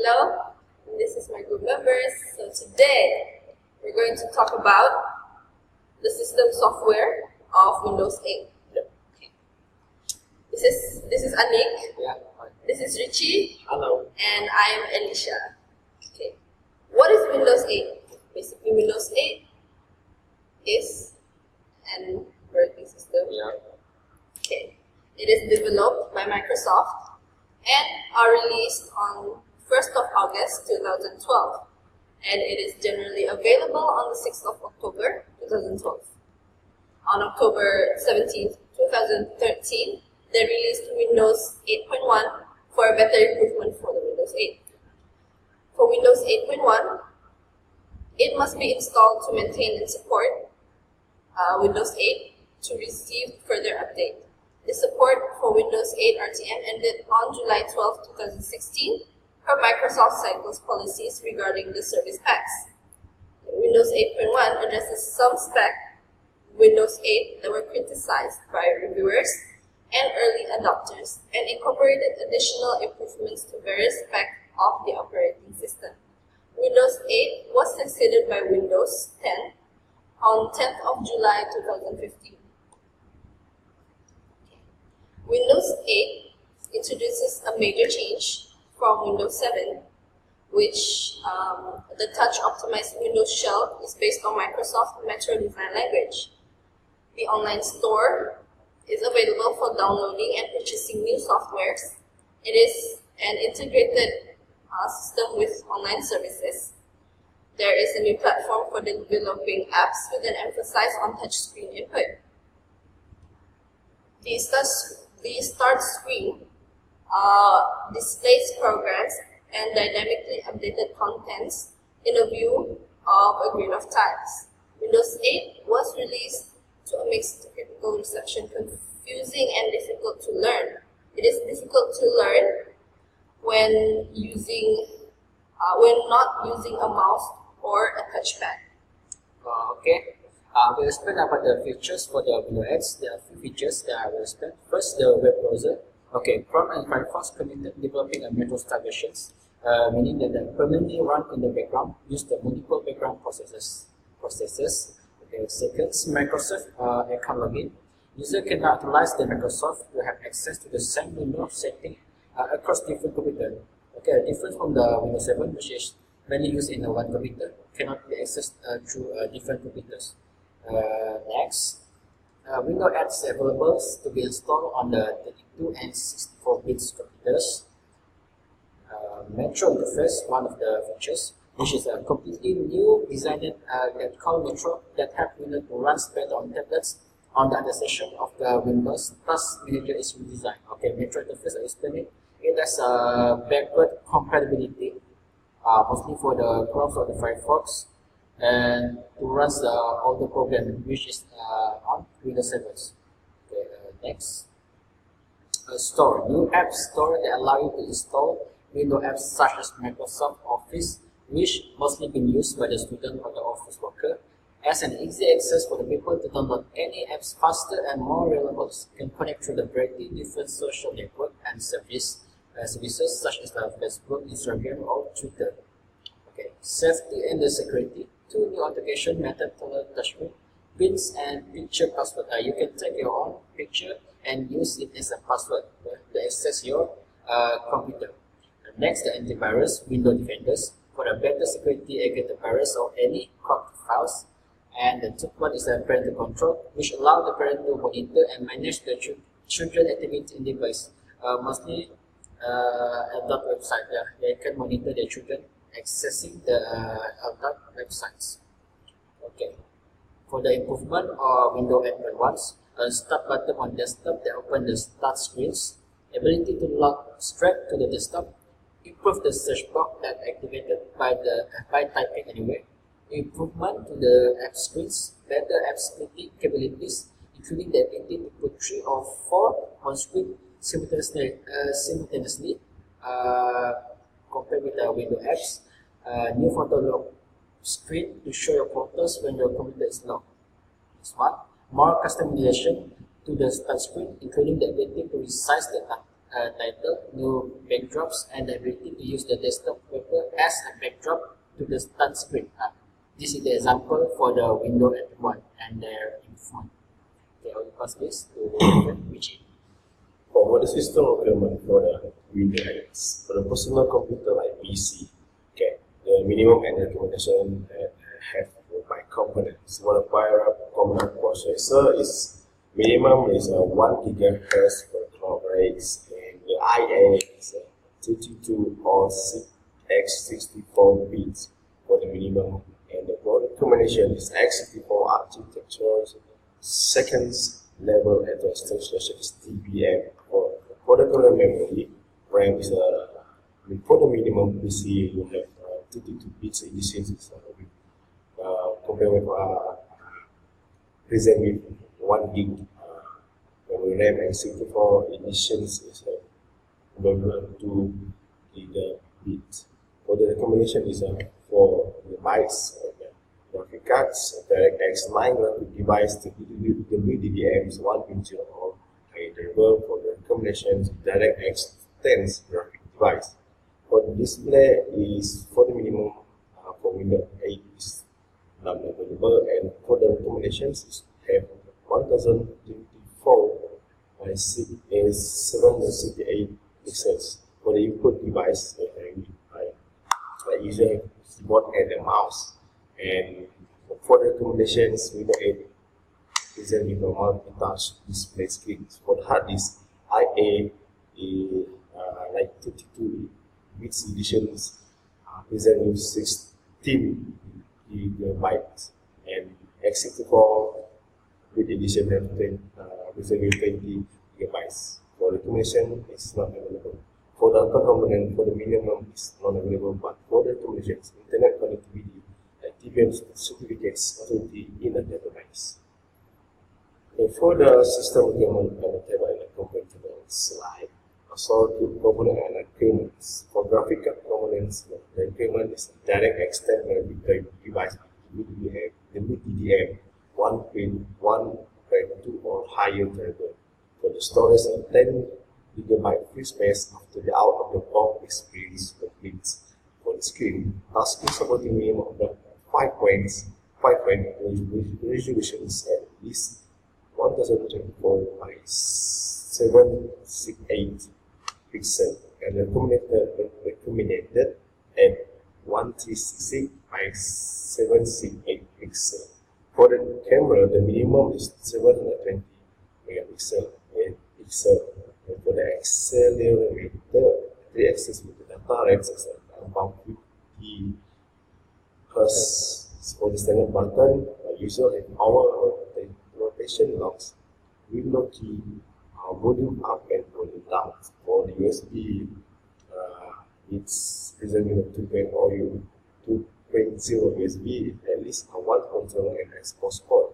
Hello, and this is my group members. So today we're going to talk about the system software of Windows 8. Okay. This is Aniq. Yeah. This is Richie. Hello. And I am Ellysha. Okay. What is Windows 8? Basically, Windows 8 is an operating system. Yeah. Okay. It is developed by Microsoft and are released on 1st of August 2012. And it is generally available on the 6th of October 2012. On October 17th, 2013, they released Windows 8.1 for a better improvement for the Windows 8. For Windows 8.1, it must be installed to maintain and support Windows 8 to receive further update. The support for Windows 8 RTM ended on July 12, 2016 per Microsoft cycles policies regarding the service packs. Windows 8.1 addresses some spec Windows 8 that were criticized by reviewers and early adopters and incorporated additional improvements to various specs of the operating system. Windows 8 was succeeded by Windows 10 on 10th of July 2015. Windows 8 introduces a major change from Windows 7, which the touch-optimized Windows shell is based on Microsoft Metro Design Language. The online store is available for downloading and purchasing new softwares. It is an integrated system with online services. There is a new platform for developing apps with an emphasis on touchscreen input. The start screen displays programs and dynamically updated contents in a view of a grid of tiles. Windows 8 was released to a mixed critical reception, confusing and difficult to learn. It is difficult to learn when not using a mouse or a touchpad. Okay. We'll explain about the features for the Windows 8. There are a few features that I will explain. First, the web browser. Okay, Chrome and Firefox committed developing a Metro style versions, meaning that they permanently run in the background, use the multiple background processes. Okay, second, Microsoft account login. User can now utilize the Microsoft to have access to the same window setting across different computers. Okay, different from the Windows 7, which is mainly used in one computer, cannot be accessed through different computers. Next, Windows 8 is available to be installed on the 32 and 64-bit computers. Metro interface, one of the features, which is a completely new design that called Metro that help Windows to run better on tablets on the other section of the Windows. Plus, manager is redesigned. Okay, Metro interface, I explained it. It has backward compatibility, mostly for the Chrome or the Firefox, and to run all the program which is on Windows 7. Okay, next, store, new app store that allow you to install Windows apps such as Microsoft Office, which mostly been used by the student or the office worker, as an easy access for the people to download any apps faster and more reliable, can connect through the variety different social network and services such as Facebook, Instagram, or Twitter. Okay, safety and the security. Two new authentication methods for touchscreen, pins and picture password. You can take your own picture and use it as a password to access your computer. Next, the antivirus, Windows Defenders, for a better security against the virus or any corrupt files. And the third one is the parental control, which allows the parent to monitor and manage the children activity in the device. Mostly adult website, they can monitor their children accessing the adult websites. Okay. For the improvement of Windows 8.1, a start button on desktop that opens the start screens, ability to log straight to the desktop, improve the search box that activated by typing anywhere, improvement to the app screens, better app splitting capabilities, including the ability to put 3 or 4 on screen simultaneously compared with the Windows apps. New photo lock screen to show your photos when your computer is locked. Next one, more customization to the start screen, including the ability to resize the title, new backdrops, and the ability to use the desktop web as a backdrop to the touch screen. This is the example for the window at one and there in front. Okay, I will pass this to Richie. For the system requirement for the Windows, for the personal computer like PC, okay, the minimum and recommendation have by components. For the power component processor is minimum is 1 gigahertz per clock rates, and the IA is 32 or 6x64 bits for the minimum, and the board combination is x64 architecture seconds level address translation is TBM. For the current memory, RAM is for the minimum PC you have 32 bits editions compared with present with 1 gig memory RAM, and 64 editions is equivalent to gigabit. For the recommendation is 4 device graphic cards, DirectX 9 graphic device, the WDDMs 1.0 or higher level. For the recommendations, DirectX 10 graphic device. For the display is for the minimum for Windows 8 is not available, and for the recommendations is have 1024 by 768 pixels. For the input device, I usually keyboard and the mouse. And for the recommendations, Windows 8 is a multi-touch display screen. For the hard disk, IA is like 32 bits editions, present with 16 gigabytes, and x64 bit edition have present with 20 gigabytes. For recommendation, it's not available. For the other component, for the minimum is not available, but for the recommendations, internet connectivity, TBM certificates authority in a database. And for the system requirement on the table in the compatible slide, assorted component and agreements. For graphic components, the agreement is a direct external device with DDM 1.1.2 or higher driver. For the storage and 10 gigabyte free space after the out of the box experience completes. For the screen, tasking supporting minimum of the 5 points resolutions at least 1024 by 768 pixels, and recommended at 1366 by 768 pixels. For the camera, the minimum is 720 megapixel and for the accelerometer, 3-axis with the data rates is about 50 Hertz. For the standard button, usually our rotation locks window key volume up and volume down. For the USB, it's presented with 2.0 USB, at least one controller and export port.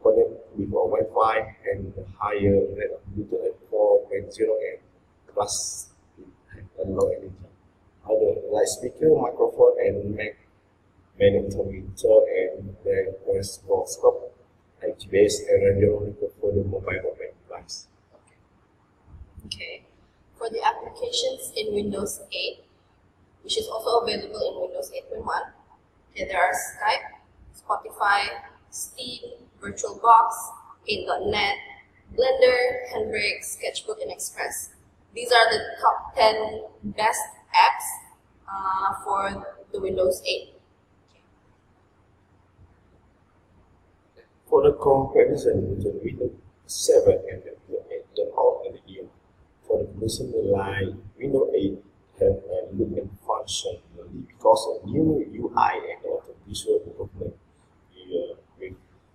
Connect with a Wi-Fi and higher rate of Bluetooth at 4.0 and plus and low energy. Other like speaker, microphone, and magnetometer and the coroscope, like GPS and radio for the mobile device. Okay. For the applications in Windows 8, which is also available in Windows 8.1, there are Skype, Spotify, Steam, VirtualBox, Paint.net, Blender, Handbrake, Sketchbook, and Express. These are the top 10 best apps for the Windows 8. For the comparison between Windows 7 and Windows 8, the out and the in. For the comparison, like Windows 8 have a look and function because of new UI and also visual improvement.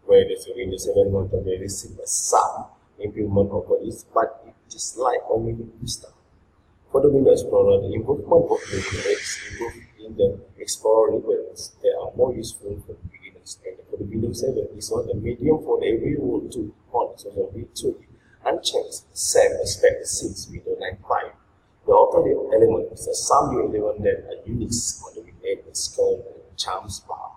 Where there's a Windows 7 want to receive some improvement over it, but it's just like only Vista. For the Windows Explorer, the improvement of the Windows improved in the Explorer levels. They are more useful for beginners. And for the Windows 7, it's not a medium for every rule to on, so we took unchanged, same aspect since Windows 9.5. The auto elements are some new elements that are unique on the Windows 8 scale and charms bar.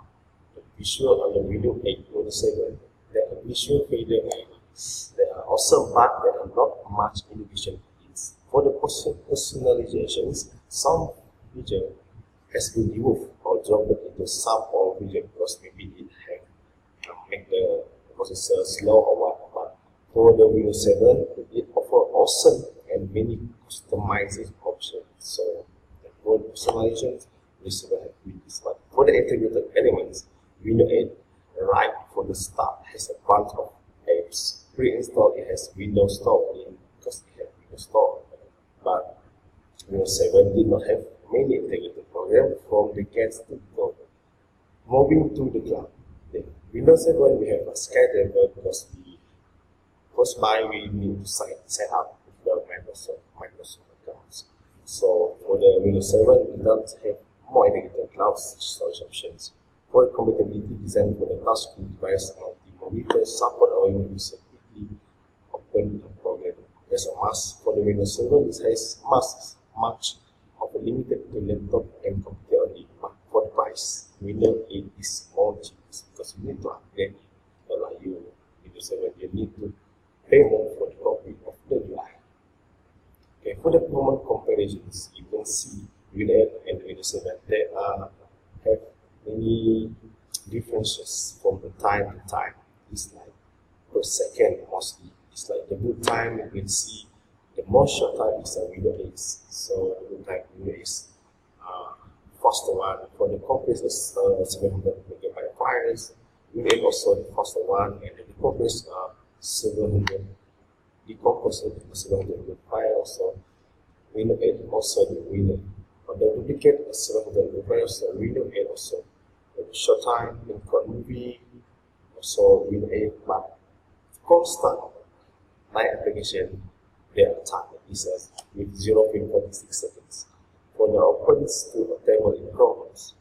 The visual on the Windows 8 Windows 7, there are visual fader elements. They are awesome, but there are not much innovation. For the personalizations, some features has been removed or dropped into sub or region because maybe it have make the processor slow or what. But for the Windows 7, it offers awesome and many customizing options. So for personalization, Windows 7 have this. But for the integrated elements, Windows 8 right from the start has a bunch of apps. Pre-installed, it has Windows Store because it has Windows Store. But Windows 7 did not have many integrated programs from the get go. Moving to the cloud. Then Windows 7 we have a SkyDriver because we first by we need to set up the Microsoft accounts. So for the Windows 7 we don't have more integrated cloud storage options. For compatibility design for the touchscreen device and the monitor support allowing user quickly open the program. As a must for the Windows 7, this has much of a limited to laptop and computer only. But for the price, Windows 8 is more cheap because you need to upgrade like you Windows 7, you need to pay more for the copy of the UI. Okay, for the performance comparisons, you can see Windows 8 and Windows 7 they have many differences from the time to time. It's like per second mostly. It's like the boot time you can see the most short time is a Windows 8. So the boot time Windows is faster one. For the compressors 700 megabyte files, Windows 8 also the faster one, and the decompress 700 decompressor 700 files. So Windows 8 also the winner. For the duplicate 700 files, so Windows 8 also short time, Ningkan movie, also Windows 8, but constant night application, their time is with 0.46 seconds. For the opens to a table in progress,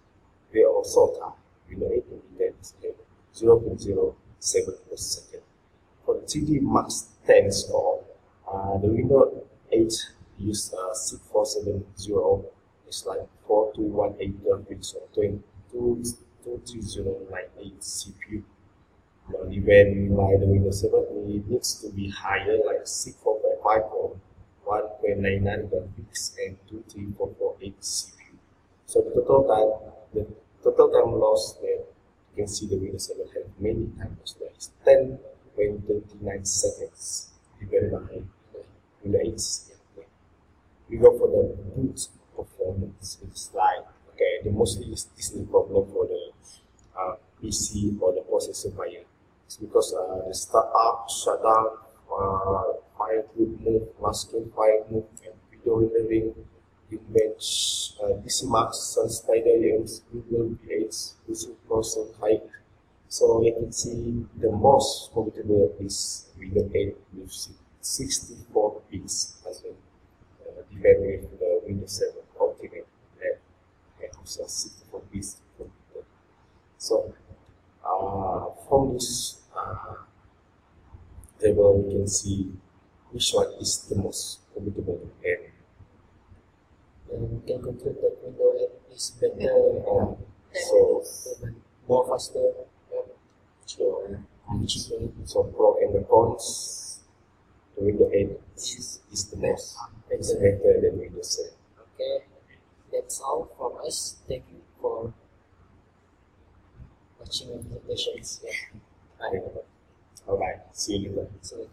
they also time Windows 8 and 0.07 per second. For the 3D Max 10 score, the Windows 8 use 6470, it's like 4218 graphics, so 23098 CPU. Only when like the Windows 7 it needs to be higher, like 6455 or 1.99 graphics and 23448 CPU. So the total time loss that you can see the Windows 7 have many times there is 10.39 seconds divided by Windows 8. We go for the boot performance. It's like okay, the mostly is the problem for the PC or the processor buyer. It's because the startup, shutdown, file group move, masking file move, and video rendering, image, DC Max, Sun Spider, Google V8, using processor height. So you can see the most compatible is Windows 8 with 64 bits as well, divided with the Windows 7 Ultimate that also 64 bits computer. So from this table we can see which one is the most compatible, And we can conclude that Windows 8 is better, so more faster, so pro and the cons, the Windows 8 is the most it's better than Windows 7. Okay, that's all from us. Thank you for watching our presentations. Bye. Bye bye. See you later. So